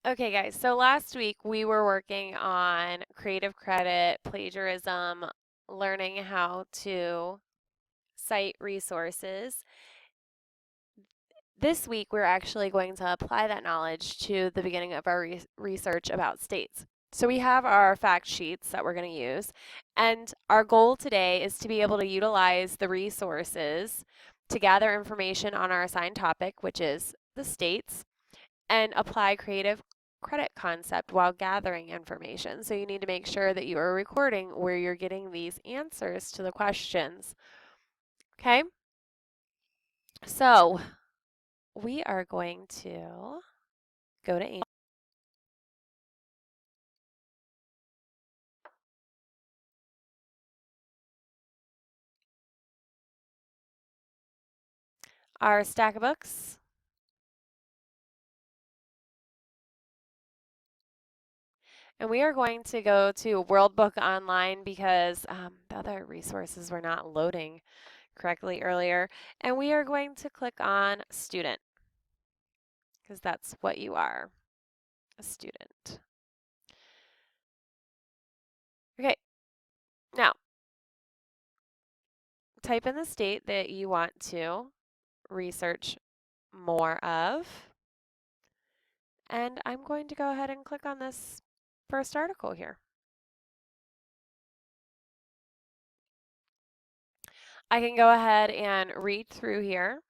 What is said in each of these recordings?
Okay, guys, so last week we were working on creative credit, plagiarism, learning how to cite resources. This week we're actually going to apply that knowledge to the beginning of our research about states. So we have our fact sheets that we're going to use, and our goal today is to be able to utilize the resources to gather information on our assigned topic, which is the states, and apply creative credit concept while gathering information. So you need to make sure that you are recording where you're getting these answers to the questions. Okay? So we are going to go to our stack of books. And we are going to go to World Book Online because the other resources were not loading correctly earlier. And we are going to click on Student because that's what you are, a student. Okay, now type in the state that you want to research more of. And I'm going to go ahead and click on this first article here. I can go ahead and read through here.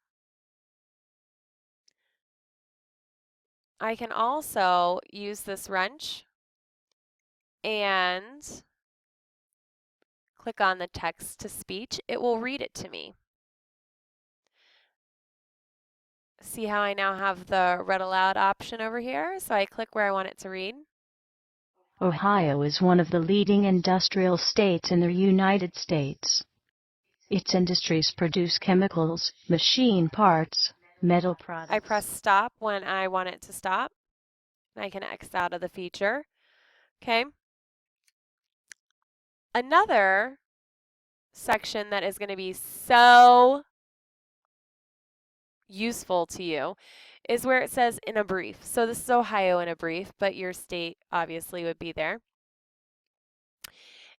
I can also use this wrench and click on the text to speech. It will read it to me. See how I now have the read aloud option over here? So I click where I want it to read. Ohio is one of the leading industrial states in the United States. Its industries produce chemicals, machine parts, metal products. I press stop when I want it to stop. I can X out of the feature. Okay. Another section that is going to be so useful to you is where it says in a brief. So this is Ohio in a brief, but your state obviously would be there.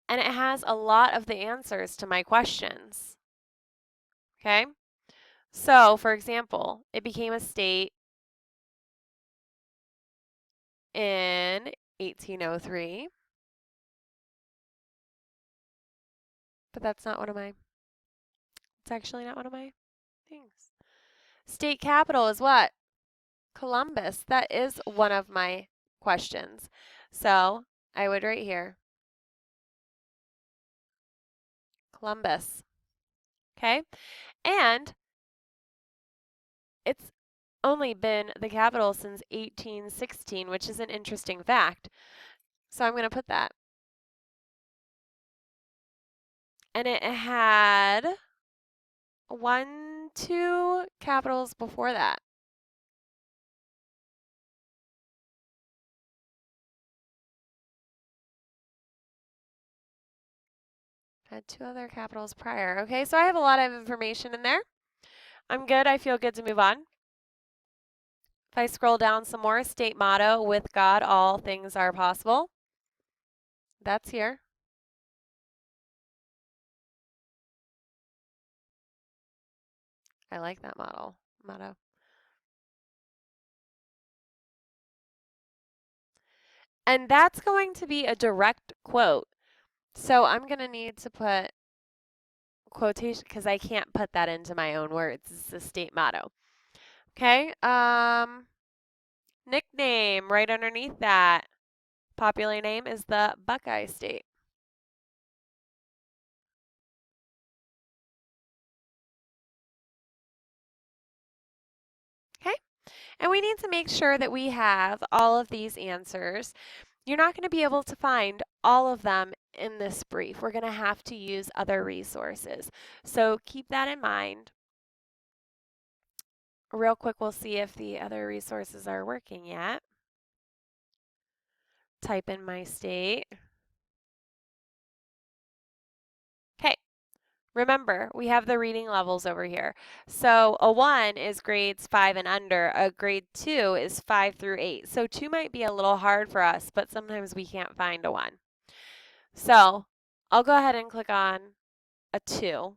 And it has a lot of the answers to my questions. Okay? So, for example, it became a state in 1803. But that's not one of my, it's actually not one of my things. State capital is what? Columbus. That is one of my questions. So I would write here, Columbus. Okay? And it's only been the capital since 1816, which is an interesting fact. So I'm going to put that. And it had 2 capitals before that. Had 2 other capitals prior. Okay, so I have a lot of information in there. I'm good. I feel good to move on. If I scroll down some more, state motto, with God all things are possible. That's here. I like that motto. And that's going to be a direct quote. So I'm going to need to put quotation because I can't put that into my own words. It's a state motto. Okay. Nickname right underneath that. Popular name is the Buckeye State. Okay. And we need to make sure that we have all of these answers. You're not going to be able to find all of them in this brief. We're going to have to use other resources. So keep that in mind. Real quick, we'll see if the other resources are working yet. Type in my state. Okay, Remember, we have the reading levels over here. So a 1 is grades 5 and under. A grade 2 is 5 through 8. So 2 might be a little hard for us, but sometimes we can't find a 1. So I'll go ahead and click on a 2.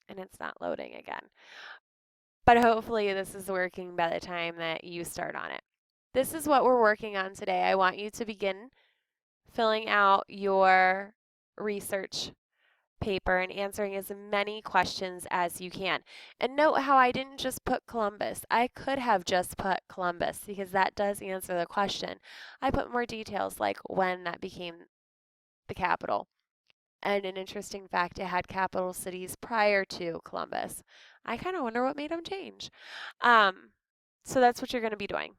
And it's not loading again. But hopefully this is working by the time that you start on it. This is what we're working on today. I want you to begin filling out your research paper and answering as many questions as you can. And note how I didn't just put Columbus. I could have just put Columbus because that does answer the question. I put more details like when that became the capital. And an interesting fact, it had capital cities prior to Columbus. I kind of wonder what made them change. So that's what you're going to be doing.